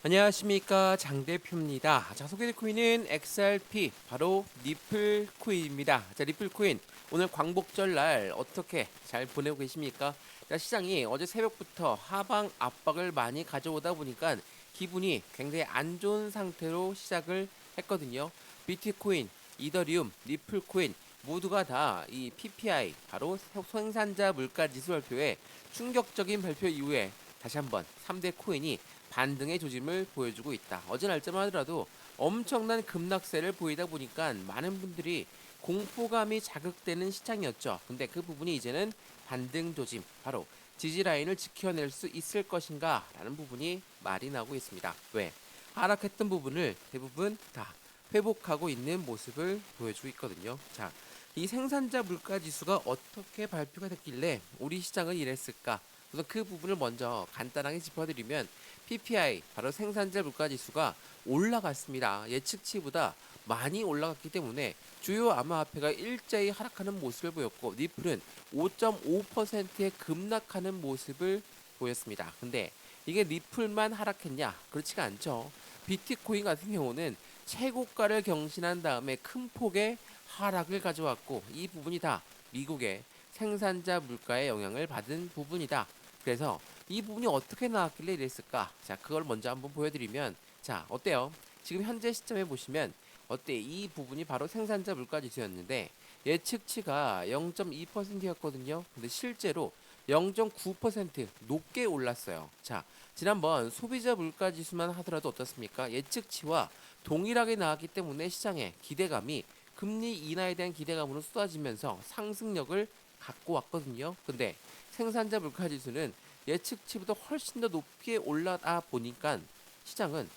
안녕하십니까, 장 대표입니다. 자, 소개될 코인은 XRP, 바로 리플 코인입니다. 자, 리플 코인 오늘 광복절 날 어떻게 잘 보내고 계십니까? 자, 시장이 어제 새벽부터 하방 압박을 많이 가져오다 보니까 기분이 굉장히 안 좋은 상태로 시작을 했거든요. 비트코인, 이더리움, 리플 코인 모두가 다 이 PPI, 바로 생산자 물가 지수 발표에 충격적인 발표 이후에 다시 한번 3대 코인이 반등의 조짐을 보여주고 있다. 어제 날짜만 하더라도 엄청난 급락세를 보이다 보니까 많은 분들이 공포감이 자극되는 시장이었죠. 근데 그 부분이 이제는 반등 조짐, 바로 지지 라인을 지켜낼 수 있을 것인가 라는 부분이 말이 나오고 있습니다. 왜? 하락했던 부분을 대부분 다 회복하고 있는 모습을 보여주고 있거든요. 자, 이 생산자 물가 지수가 어떻게 발표가 됐길래 우리 시장은 이랬을까? 우선 그 부분을 먼저 간단하게 짚어드리면 PPI, 바로 생산자 물가 지수가 올라갔습니다. 예측치보다 많이 올라갔기 때문에 주요 암호화폐가 일제히 하락하는 모습을 보였고 리플은 5.5%의 급락하는 모습을 보였습니다. 근데 이게 리플만 하락했냐? 그렇지가 않죠. 비트코인 같은 경우는 최고가를 경신한 다음에 큰 폭의 하락을 가져왔고 이 부분이 다 미국의 생산자 물가의 영향을 받은 부분이다. 그래서 이 부분이 어떻게 나왔길래 이랬을까? 자, 그걸 먼저 한번 보여드리면, 자, 어때요? 지금 현재 시점에 보시면 어때? 이 부분이 바로 생산자 물가 지수였는데 예측치가 0.2%였거든요. 근데 실제로 0.9% 높게 올랐어요. 자, 지난번 소비자 물가 지수만 하더라도 어떻습니까? 예측치와 동일하게 나왔기 때문에 시장의 기대감이 금리 인하에 대한 기대감으로 쏟아지면서 상승력을 갖고 왔거든요. 근데 생산자 물가 지수는 예측치보다 훨씬 더 높게 올라다 보니까 시장은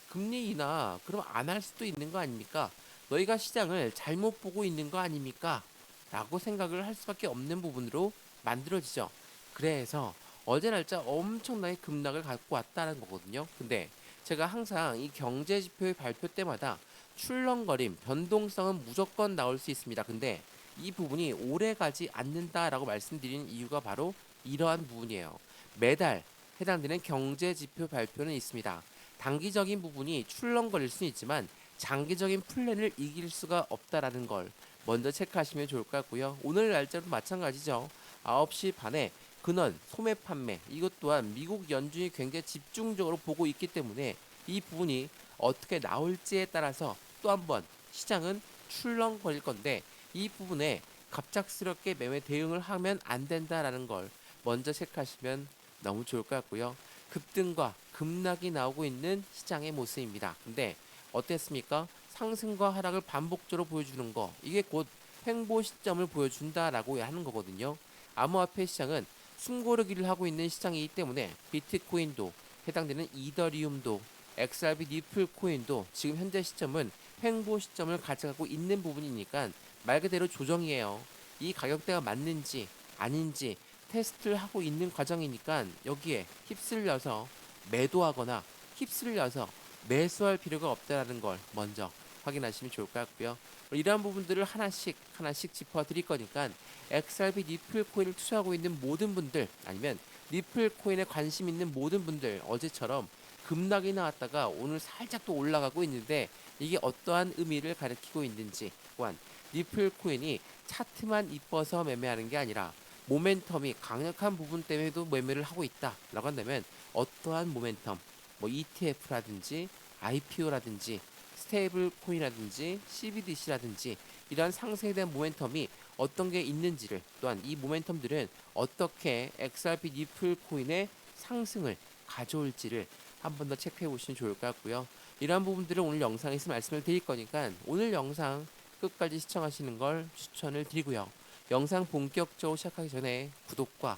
금리 인하 그럼 안 할 수도 있는 거 아닙니까? 너희가 시장을 잘못 보고 있는 거 아닙니까? 라고 생각을 할 수밖에 없는 부분으로 만들어지죠. 그래서 어제 날짜 엄청나게 급락을 갖고 왔다는 거거든요. 근데 제가 항상 이 경제 지표의 발표 때마다 출렁거림, 변동성은 무조건 나올 수 있습니다. 근데 이 부분이 오래 가지 않는다라고 말씀드리는 이유가 바로 이러한 부분이에요. 매달 해당되는 경제 지표 발표는 있습니다. 단기적인 부분이 출렁거릴 수는 있지만 장기적인 플랜을 이길 수가 없다라는 걸 먼저 체크하시면 좋을 것 같고요. 오늘 날짜도 마찬가지죠. 9시 반에 근원, 소매 판매 이것 또한 미국 연준이 굉장히 집중적으로 보고 있기 때문에 이 부분이 어떻게 나올지에 따라서 또 한 번 시장은 출렁거릴 건데 이 부분에 갑작스럽게 매매 대응을 하면 안 된다라는 걸 먼저 체크하시면 너무 좋을 것 같고요. 급등과 급락이 나오고 있는 시장의 모습입니다. 근데 어땠습니까? 상승과 하락을 반복적으로 보여주는 거 이게 곧 횡보 시점을 보여준다라고 하는 거거든요. 암호화폐 시장은 숨고르기를 하고 있는 시장이기 때문에 비트코인도 해당되는 이더리움도 XRP 리플 코인도 지금 현재 시점은 횡보 시점을 가져가고 있는 부분이니까 말 그대로 조정이에요. 이 가격대가 맞는지 아닌지 테스트를 하고 있는 과정이니까 여기에 휩쓸려서 매도하거나 휩쓸려서 매수할 필요가 없다라는 걸 먼저 확인하시면 좋을 것 같고요. 이러한 부분들을 하나씩 하나씩 짚어드릴 거니까 XRP 리플 코인을 투자하고 있는 모든 분들 아니면 리플 코인에 관심 있는 모든 분들 어제처럼 급락이 나왔다가 오늘 살짝 또 올라가고 있는데 이게 어떠한 의미를 가리키고 있는지 또한 리플 코인이 차트만 이뻐서 매매하는 게 아니라 모멘텀이 강력한 부분 때문에도 매매를 하고 있다라고 한다면 어떠한 모멘텀 뭐 ETF라든지 IPO라든지 스테이블 코인이라든지 CBDC라든지 이러한 상승에 대한 모멘텀이 어떤 게 있는지를 또한 이 모멘텀들은 어떻게 XRP 리플 코인의 상승을 가져올지를 한 번 더 체크해 보시면 좋을 것 같고요. 이러한 부분들을 오늘 영상에서 말씀을 드릴 거니까 오늘 영상 끝까지 시청하시는 걸 추천을 드리고요. 영상 본격적으로 시작하기 전에 구독과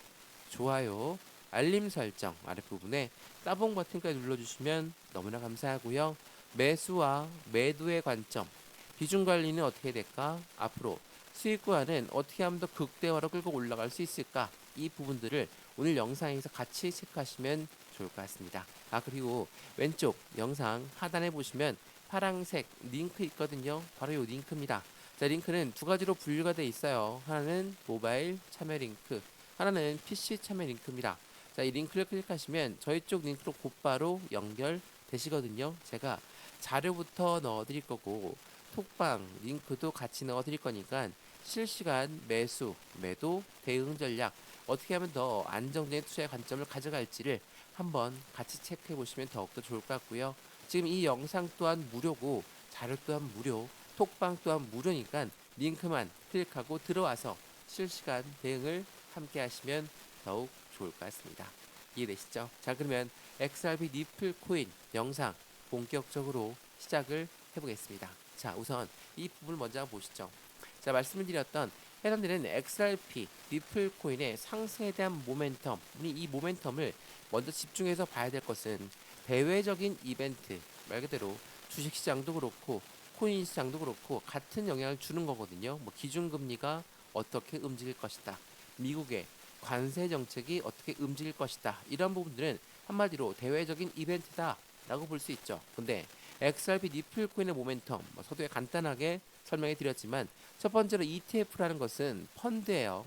좋아요, 알림 설정 아랫부분에 따봉 버튼까지 눌러주시면 너무나 감사하고요. 매수와 매도의 관점, 비중 관리는 어떻게 될까? 앞으로 수익 구간은 어떻게 하면 더 극대화로 끌고 올라갈 수 있을까? 이 부분들을 오늘 영상에서 같이 체크하시면 좋을 것 같습니다. 그리고 왼쪽 영상 하단에 보시면 파란색 링크 있거든요. 바로 이 링크입니다. 자, 링크는 두 가지로 분류가 되어 있어요. 하나는 모바일 참여 링크, 하나는 PC 참여 링크입니다. 자, 이 링크를 클릭하시면 저희 쪽 링크로 곧바로 연결되시거든요. 제가 자료부터 넣어드릴 거고 톡방 링크도 같이 넣어드릴 거니까 실시간 매수, 매도, 대응 전략 어떻게 하면 더 안정적인 투자의 관점을 가져갈지를 한번 같이 체크해 보시면 더욱더 좋을 것 같고요. 지금 이 영상 또한 무료고 자료 또한 무료, 톡방 또한 무료니까 링크만 클릭하고 들어와서 실시간 대응을 함께 하시면 더욱 좋을 것 같습니다. 이해되시죠? 자, 그러면 XRP 니플 코인 영상 본격적으로 시작을 해보겠습니다. 자, 우선 이 부분을 먼저 한번 보시죠. 자, 말씀을 드렸던 해당되는 XRP 리플 코인의 상승에 대한 모멘텀, 우리 이 모멘텀을 먼저 집중해서 봐야 될 것은 대외적인 이벤트, 말 그대로 주식시장도 그렇고 코인 시장도 그렇고 같은 영향을 주는 거거든요. 뭐 기준금리가 어떻게 움직일 것이다, 미국의 관세 정책이 어떻게 움직일 것이다, 이런 부분들은 한마디로 대외적인 이벤트다라고 볼 수 있죠. 근데 XRP 니플 코인의 모멘텀, 서두에 간단하게 설명해 드렸지만 첫 번째로 ETF라는 것은 펀드예요.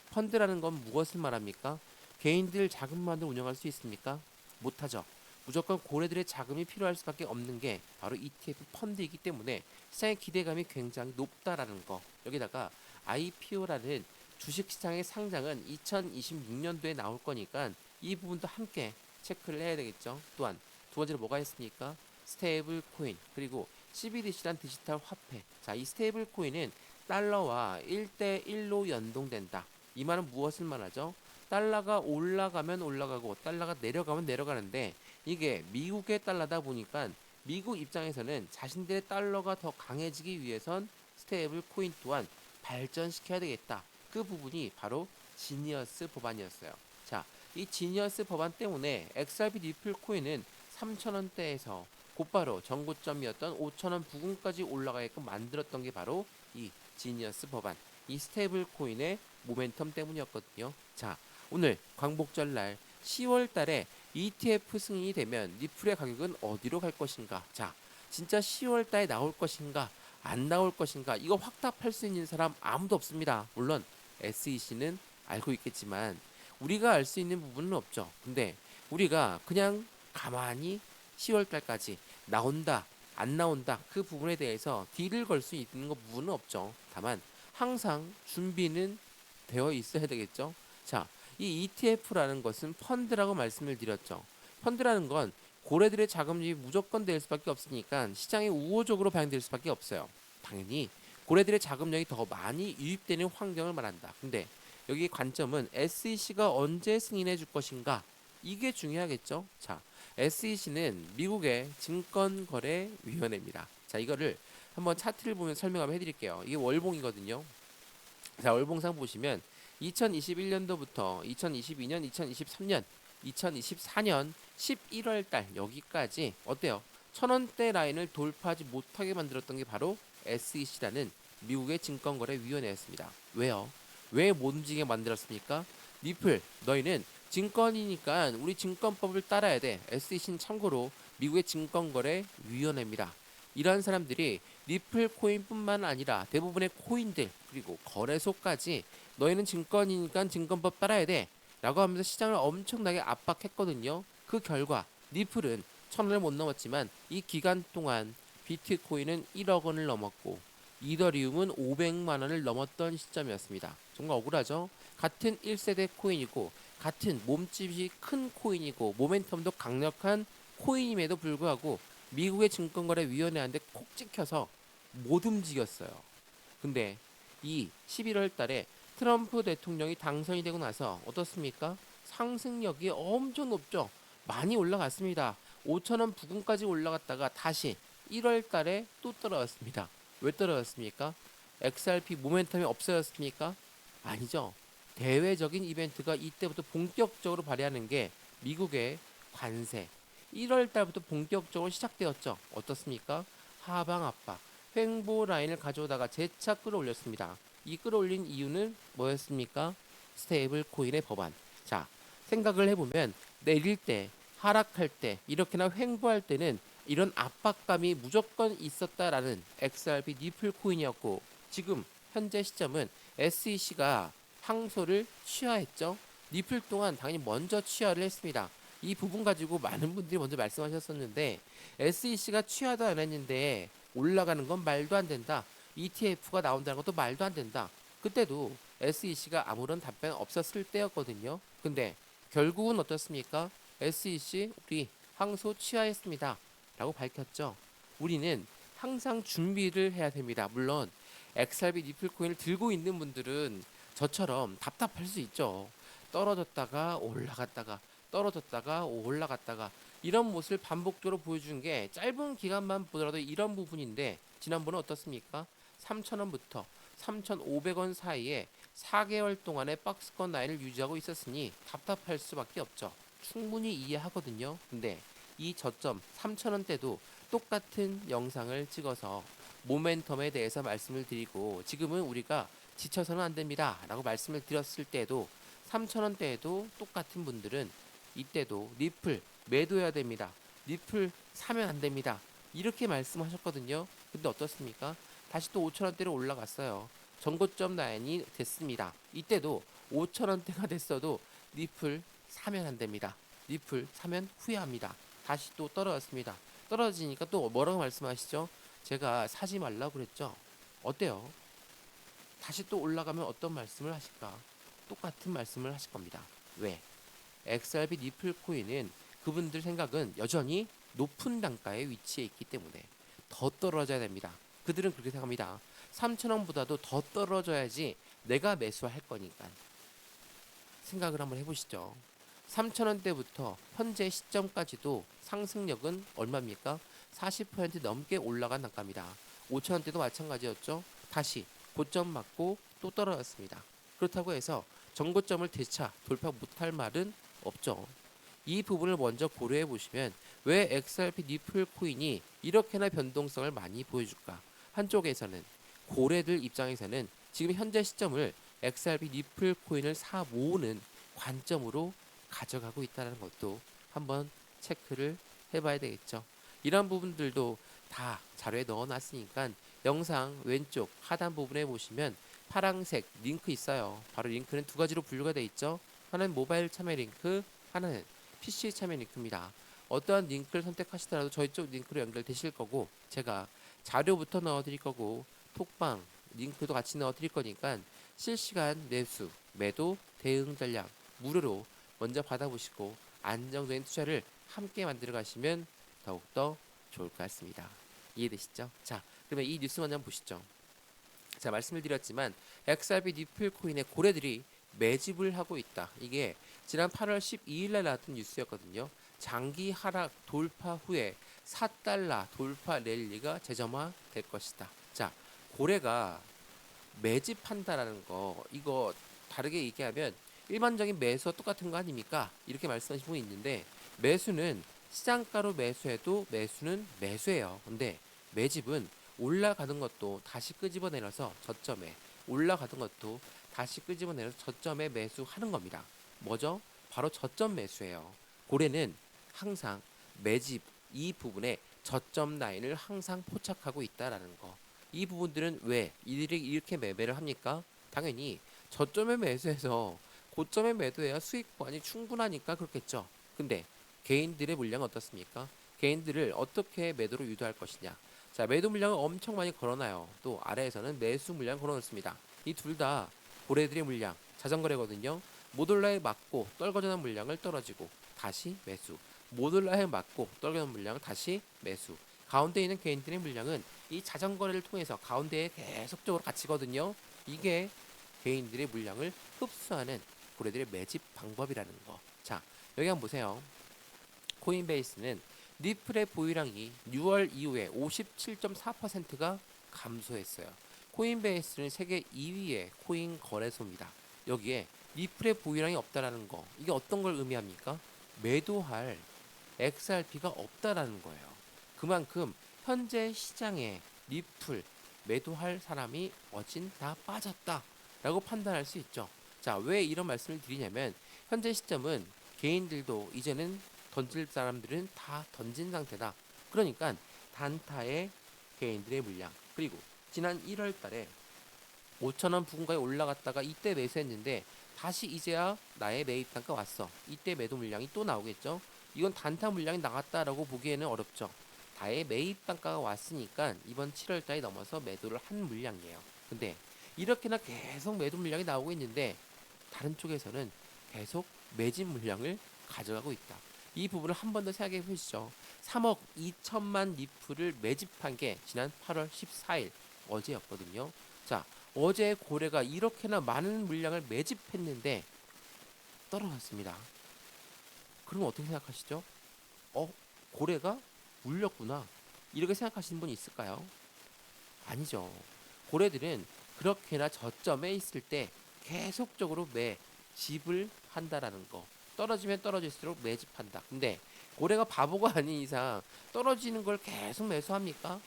펀드라는 건 무엇을 말합니까? 개인들 자금만으로 운영할 수 있습니까? 못하죠. 무조건 고래들의 자금이 필요할 수밖에 없는 게 바로 ETF 펀드이기 때문에 시장의 기대감이 굉장히 높다라는 거. 여기다가 IPO라는 주식시장의 상장은 2026년도에 나올 거니까 이 부분도 함께 체크를 해야 되겠죠. 또한 두 번째로 뭐가 있습니까? 스테이블 코인, 그리고 CBDC란 디지털 화폐. 자, 이 스테이블 코인은 달러와 1대1로 연동된다. 이 말은 무엇을 말하죠? 달러가 올라가면 올라가고 달러가 내려가면 내려가는데 이게 미국의 달러다 보니까 미국 입장에서는 자신들의 달러가 더 강해지기 위해선 스테이블 코인 또한 발전시켜야 되겠다. 그 부분이 바로 지니어스 법안이었어요. 자, 이 지니어스 법안 때문에 XRP 니플 코인은 3,000원대에서 곧바로 전고점이었던 5,000원 부근까지 올라가게끔 만들었던 게 바로 이 지니어스 법안, 이 스테이블 코인의 모멘텀 때문이었거든요. 자, 오늘 광복절 날 10월 달에 ETF 승인이 되면 니플의 가격은 어디로 갈 것인가? 자, 진짜 10월 달에 나올 것인가? 안 나올 것인가? 이거 확답할 수 있는 사람 아무도 없습니다. 물론 SEC는 알고 있겠지만 우리가 알 수 있는 부분은 없죠. 근데 우리가 그냥 가만히 10월 달까지 나온다, 안 나온다, 그 부분에 대해서 딜을 걸 수 있는 거 부분은 없죠. 다만 항상 준비는 되어 있어야 되겠죠. 자, 이 ETF라는 것은 펀드라고 말씀을 드렸죠. 펀드라는 건 고래들의 자금이 무조건 될 수밖에 없으니까 시장이 우호적으로 반영될 수밖에 없어요. 당연히 고래들의 자금량이 더 많이 유입되는 환경을 말한다. 근데 여기 관점은 SEC가 언제 승인해 줄 것인가? 이게 중요하겠죠. 자, SEC는 미국의 증권거래위원회입니다. 자, 이거를 한번 차트를 보면 설명 한번 해드릴게요. 이게 월봉이거든요. 자, 월봉상 보시면 2021년도부터 2022년, 2023년, 2024년 11월 달 여기까지 어때요? 1,000원대 라인을 돌파하지 못하게 만들었던 게 바로 SEC라는 미국의 증권거래위원회였습니다. 왜요? 왜 못 움직이게 만들었습니까? 니플, 너희는 증권이니까 우리 증권법을 따라야 돼. SEC는 참고로 미국의 증권거래위원회입니다. 이러한 사람들이 니플 코인뿐만 아니라 대부분의 코인들 그리고 거래소까지 너희는 증권이니까 증권법 따라야 돼 라고 하면서 시장을 엄청나게 압박했거든요. 그 결과 니플은 1,000원을 못 넘었지만 이 기간 동안 비트코인은 1억 원을 넘었고 이더리움은 500만 원을 넘었던 시점이었습니다. 정말 억울하죠? 같은 1세대 코인이고 같은 몸집이 큰 코인이고 모멘텀도 강력한 코인임에도 불구하고 미국의 증권거래위원회한테 콕 찍혀서 못 움직였어요. 근데 이 11월 달에 트럼프 대통령이 당선이 되고 나서 어떻습니까? 상승력이 엄청 높죠. 많이 올라갔습니다. 5,000원 부근까지 올라갔다가 다시 1월 달에 또 떨어졌습니다. 왜 떨어졌습니까? XRP 모멘텀이 없어졌습니까? 아니죠. 대외적인 이벤트가 이때부터 본격적으로 발휘하는 게 미국의 관세. 1월 달부터 본격적으로 시작되었죠. 어떻습니까? 하방 압박, 횡보 라인을 가져오다가 재차 끌어올렸습니다. 이 끌어올린 이유는 뭐였습니까? 스테이블 코인의 법안. 자, 생각을 해보면 내릴 때, 하락할 때, 이렇게나 횡보할 때는 이런 압박감이 무조건 있었다라는 XRP 니플 코인이었고 지금 현재 시점은 SEC가 항소를 취하했죠. 리플 동안 당연히 먼저 취하를 했습니다. 이 부분 가지고 많은 분들이 먼저 말씀하셨었는데 SEC가 취하도 안 했는데 올라가는 건 말도 안 된다. ETF가 나온다는 것도 말도 안 된다. 그때도 SEC가 아무런 답변 없었을 때였거든요. 근데 결국은 어떻습니까? SEC 우리 항소 취하했습니다. 라고 밝혔죠. 우리는 항상 준비를 해야 됩니다. 물론 XRP 리플 코인을 들고 있는 분들은 저처럼 답답할 수 있죠. 떨어졌다가 올라갔다가 떨어졌다가 올라갔다가 이런 모습을 반복적으로 보여준 게 짧은 기간만 보더라도 이런 부분인데 지난번에 어떻습니까? 3,000원부터 3,500원 사이에 4개월 동안의 박스권 라인을 유지하고 있었으니 답답할 수밖에 없죠. 충분히 이해하거든요. 근데 이 저점 3,000원대도 똑같은 영상을 찍어서 모멘텀에 대해서 말씀을 드리고 지금은 우리가 지쳐서는 안 됩니다. 라고 말씀을 드렸을 때도 3,000원대에도 똑같은 분들은 이때도 리플 매도해야 됩니다. 리플 사면 안 됩니다. 이렇게 말씀하셨거든요. 근데 어떻습니까? 다시 또 5,000원대로 올라갔어요. 전고점 라인이 됐습니다. 이때도 5,000원대가 됐어도 리플 사면 안 됩니다. 리플 사면 후회합니다. 다시 또 떨어졌습니다. 떨어지니까 또 뭐라고 말씀하시죠? 제가 사지 말라고 그랬죠? 어때요? 다시 또 올라가면 어떤 말씀을 하실까? 똑같은 말씀을 하실 겁니다. 왜? XRP 리플 코인은 그분들 생각은 여전히 높은 단가에 위치해 있기 때문에 더 떨어져야 됩니다. 그들은 그렇게 생각합니다. 3,000원보다도 더 떨어져야지 내가 매수할 거니까. 생각을 한번 해보시죠. 3,000원대부터 현재 시점까지도 상승력은 얼마입니까? 40% 넘게 올라간 단가입니다. 5,000원대도 마찬가지였죠. 다시 고점 맞고 또 떨어졌습니다. 그렇다고 해서 전고점을 되차 돌파 못할 말은 없죠. 이 부분을 먼저 고려해 보시면 왜 XRP 리플 코인이 이렇게나 변동성을 많이 보여줄까? 한쪽에서는 고래들 입장에서는 지금 현재 시점을 XRP 리플 코인을 사 모으는 관점으로 가져가고 있다는 것도 한번 체크를 해봐야 되겠죠. 이런 부분들도 다 자료에 넣어놨으니까 영상 왼쪽 하단 부분에 보시면 파란색 링크 있어요. 바로 링크는 두 가지로 분류가 되어 있죠. 하나는 모바일 참여 링크, 하나는 PC 참여 링크입니다. 어떠한 링크를 선택하시더라도 저희 쪽 링크로 연결되실 거고 제가 자료부터 넣어드릴 거고 톡방 링크도 같이 넣어드릴 거니까 실시간 매수, 매도, 대응 전략 무료로 먼저 받아보시고 안정적인 투자를 함께 만들어 가시면 더욱더 좋을 것 같습니다. 이해되시죠? 자, 그러면 이 뉴스 먼저 한번 보시죠. 자, 말씀을 드렸지만 XRP 리플 코인의 고래들이 매집을 하고 있다. 이게 지난 8월 12일 날 나왔던 뉴스였거든요. 장기 하락 돌파 후에 4달러 돌파 랠리가 재점화될 것이다. 자, 고래가 매집한다라는 거 이거 다르게 얘기하면 일반적인 매수와 똑같은 거 아닙니까? 이렇게 말씀하신 분이 있는데 매수는 시장가로 매수해도 매수는 매수예요. 근데 매집은 올라가는 것도 다시 끄집어내려서 저점에 올라가던 것도 다시 끄집어내려서 저점에 매수하는 겁니다. 뭐죠? 바로 저점 매수예요. 고래는 항상 매집 이 부분에 저점 라인을 항상 포착하고 있다라는 거. 이 부분들은 왜 이들이 이렇게 매매를 합니까? 당연히 저점에 매수해서 고점에 매도해야 수익권이 충분하니까 그렇겠죠. 근데 개인들의 물량은 어떻습니까? 개인들을 어떻게 매도로 유도할 것이냐. 자, 매도 물량을 엄청 많이 걸어놔요. 또 아래에서는 매수 물량 걸어놓습니다. 이 둘 다 고래들의 물량, 자전거래거든요. 모돌라에 맞고 떨궈지는 물량을 떨어지고 다시 매수. 모돌라에 맞고 떨궈지는 물량을 다시 매수. 가운데 있는 개인들의 물량은 이 자전거래를 통해서 가운데에 계속적으로 갇히거든요. 이게 개인들의 물량을 흡수하는 고래들의 매집 방법이라는 거. 자, 여기 한번 보세요. 코인베이스는 리플의 보유량이 6월 이후에 57.4%가 감소했어요. 코인베이스는 세계 2위의 코인 거래소입니다. 여기에 리플의 보유량이 없다라는 거. 이게 어떤 걸 의미합니까? 매도할 XRP가 없다라는 거예요. 그만큼 현재 시장에 리플 매도할 사람이 어진 다 빠졌다라고 판단할 수 있죠. 자, 왜 이런 말씀을 드리냐면 현재 시점은 개인들도 이제는 던질 사람들은 다 던진 상태다. 그러니까 단타의 개인들의 물량 그리고 지난 1월 달에 5,000원 부근까지 올라갔다가 이때 매수했는데 다시 이제야 나의 매입 단가 왔어. 이때 매도 물량이 또 나오겠죠. 이건 단타 물량이 나갔다라고 보기에는 어렵죠. 나의 매입 단가가 왔으니까 이번 7월 달에 넘어서 매도를 한 물량이에요. 근데 이렇게나 계속 매도 물량이 나오고 있는데 다른 쪽에서는 계속 매집 물량을 가져가고 있다. 이 부분을 한 번 더 생각해 보시죠. 3억 2천만 리플을 매집한 게 지난 8월 14일 어제였거든요. 자, 어제 고래가 이렇게나 많은 물량을 매집했는데 떨어졌습니다. 그럼 어떻게 생각하시죠? 고래가 물렸구나. 이렇게 생각하시는 분 있을까요? 아니죠. 고래들은 그렇게나 저점에 있을 때 계속적으로 매집을 한다라는 거. 떨어지면 떨어질수록 매집한다. 근데 고래가 바보가 아닌 이상 떨어지는 걸 계속 매수합니까?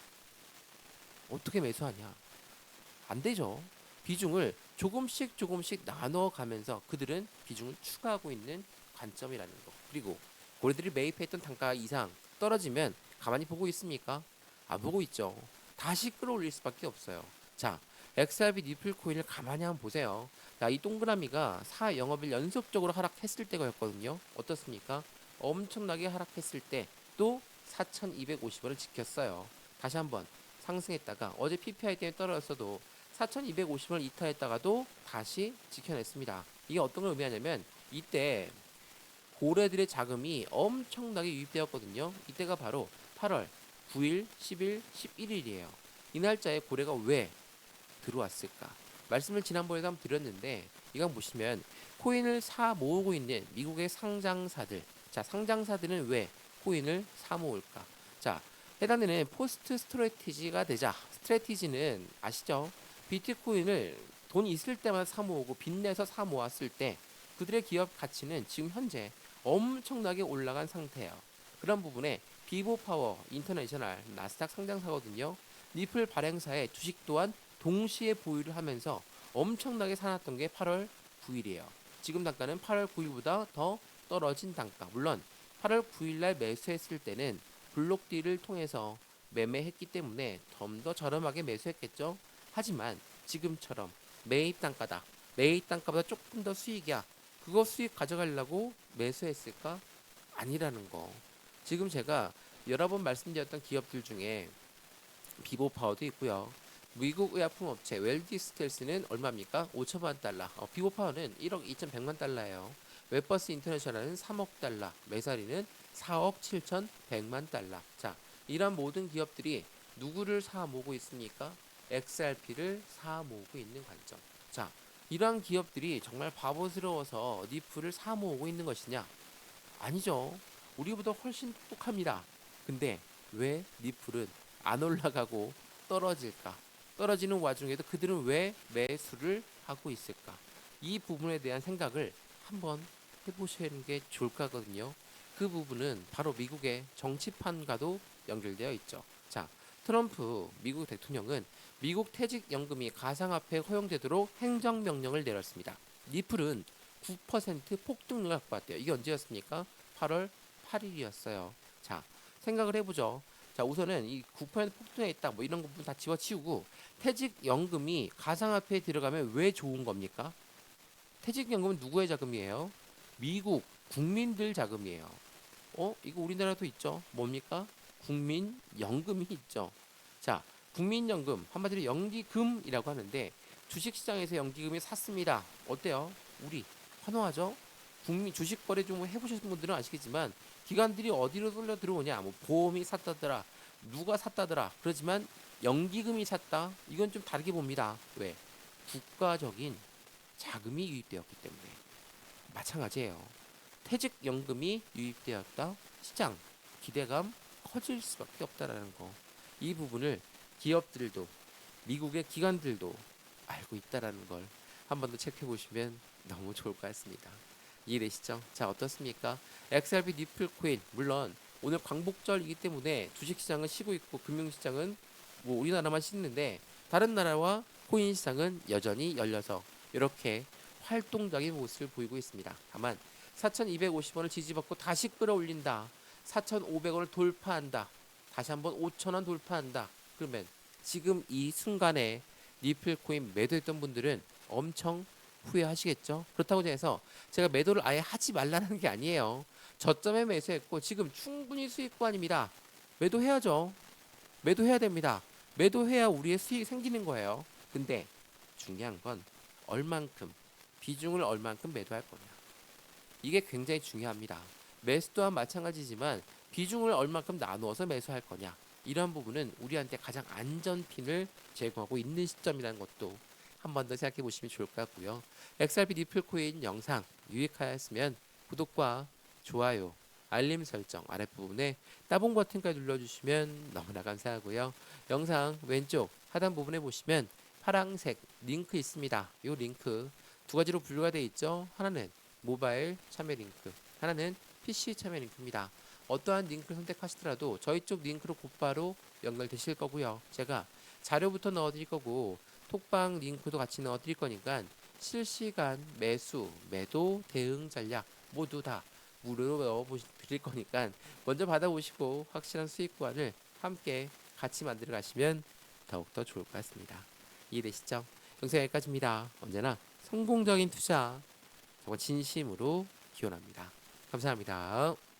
어떻게 매수하냐? 안 되죠. 비중을 조금씩 조금씩 나눠 가면서 그들은 비중을 추가하고 있는 관점이라는 거. 그리고 고래들이 매입했던 단가 이상 떨어지면 가만히 보고 있습니까? 안 보고 있죠. 다시 끌어올릴 수밖에 없어요. 자, XRP 니플 코인을 가만히 한번 보세요. 자, 이 동그라미가 4 영업일 연속적으로 하락했을 때가였거든요. 어떻습니까? 엄청나게 하락했을 때 또 4,250원을 지켰어요. 다시 한번 상승했다가 어제 PPI 때문에 떨어졌어도 4,250원을 이탈했다가도 다시 지켜냈습니다. 이게 어떤 걸 의미하냐면 이때 고래들의 자금이 엄청나게 유입되었거든요. 이때가 바로 8월 9일, 10일, 11일이에요. 이 날짜에 고래가 왜 들어왔을까? 말씀을 지난번에도 한번 드렸는데 이건 보시면 코인을 사 모으고 있는 미국의 상장사들. 자, 상장사들은 왜 코인을 사 모을까? 자, 해당되는 포스트 스트래티지가 되자. 스트래티지는 아시죠? 비트코인을 돈 있을 때만 사 모으고 빚내서 사 모았을 때 그들의 기업 가치는 지금 현재 엄청나게 올라간 상태예요. 그런 부분에 비보파워 인터내셔널 나스닥 상장사거든요. 니플 발행사의 주식 또한 동시에 보유를 하면서 엄청나게 사놨던 게 8월 9일이에요. 지금 단가는 8월 9일보다 더 떨어진 단가. 물론 8월 9일 날 매수했을 때는 블록딜을 통해서 매매했기 때문에 좀 더 저렴하게 매수했겠죠. 하지만 지금처럼 매입 단가다. 매입 단가보다 조금 더 수익이야. 그거 수익 가져가려고 매수했을까? 아니라는 거. 지금 제가 여러 번 말씀드렸던 기업들 중에 비보파워도 있고요. 미국 의약품 업체 웰디스텔스는 얼마입니까? 5천만 달러. 비보파워는 1억 2,100만 달러예요. 웹버스 인터내셔널은 3억 달러. 메사리는 4억 7,100만 달러. 자, 이런 모든 기업들이 누구를 사 모으고 있습니까? XRP를 사 모으고 있는 관점. 자, 이러한 기업들이 정말 바보스러워서 니플을 사 모으고 있는 것이냐? 아니죠. 우리보다 훨씬 똑똑합니다. 근데 왜 니플은 안 올라가고 떨어질까? 떨어지는 와중에도 그들은 왜 매수를 하고 있을까? 이 부분에 대한 생각을 한번 해보시는 게 좋을 것 같거든요. 그 부분은 바로 미국의 정치판과도 연결되어 있죠. 자, 트럼프 미국 대통령은 미국 퇴직연금이 가상화폐에 허용되도록 행정명령을 내렸습니다. 니플은 9% 폭등을 확보했대요. 이게 언제였습니까? 8월 8일이었어요. 자, 생각을 해보죠. 자, 우선은 이 9% 폭등에 있다 뭐 이런 부분 다 집어치우고 퇴직연금이 가상화폐에 들어가면 왜 좋은 겁니까? 퇴직연금은 누구의 자금이에요? 미국 국민들 자금이에요. 이거 우리나라도 있죠. 뭡니까? 국민연금이 있죠. 자, 국민연금 한마디로 연기금이라고 하는데 주식시장에서 연기금이 샀습니다. 어때요? 우리 환호하죠? 국민 주식 거래 좀 해보셨던 분들은 아시겠지만 기관들이 어디로 쏠려 들어오냐? 뭐 보험이 샀다더라, 누가 샀다더라. 그렇지만 연기금이 샀다. 이건 좀 다르게 봅니다. 왜? 국가적인 자금이 유입되었기 때문에 마찬가지예요. 퇴직연금이 유입되었다. 시장 기대감 커질 수밖에 없다라는 거. 이 부분을 기업들도 미국의 기관들도 알고 있다라는 걸 한 번 더 체크해 보시면 너무 좋을 것 같습니다. 이해되시죠? 자, 어떻습니까? XRP 니플 코인 물론 오늘 광복절이기 때문에 주식시장은 쉬고 있고 금융시장은 뭐 우리나라만 쉬는데 다른 나라와 코인 시장은 여전히 열려서 이렇게 활동적인 모습을 보이고 있습니다. 다만 4,250원을 지지받고 다시 끌어올린다. 4,500원을 돌파한다. 다시 한번 5,000원 돌파한다. 그러면 지금 이 순간에 니플 코인 매도했던 분들은 엄청 후회하시겠죠. 그렇다고 해서 제가 매도를 아예 하지 말라는 게 아니에요. 저점에 매수했고 지금 충분히 수익 구간입니다. 매도해야죠. 매도해야 됩니다. 매도해야 우리의 수익이 생기는 거예요. 근데 중요한 건 얼만큼, 비중을 얼만큼 매도할 거냐. 이게 굉장히 중요합니다. 매수 또한 마찬가지지만 비중을 얼만큼 나누어서 매수할 거냐. 이러한 부분은 우리한테 가장 안전핀을 제공하고 있는 시점이라는 것도 한 번 더 생각해 보시면 좋을 것 같고요. XRP 리플코인 영상 유익하였으면 구독과 좋아요, 알림 설정 아랫부분에 따봉 버튼까지 눌러주시면 너무나 감사하고요. 영상 왼쪽 하단 부분에 보시면 파란색 링크 있습니다. 이 링크 두 가지로 분류가 되어 있죠. 하나는 모바일 참여 링크, 하나는 PC 참여 링크입니다. 어떠한 링크를 선택하시더라도 저희 쪽 링크로 곧바로 연결되실 거고요. 제가 자료부터 넣어드릴 거고 톡방 링크도 같이 넣어드릴 거니까 실시간 매수, 매도, 대응 전략 모두 다 무료로 넣어드릴 거니까 먼저 받아보시고 확실한 수익 구간을 함께 같이 만들어 가시면 더욱더 좋을 것 같습니다. 이해되시죠? 영상 여기까지입니다. 언제나 성공적인 투자 정말 진심으로 기원합니다. 감사합니다.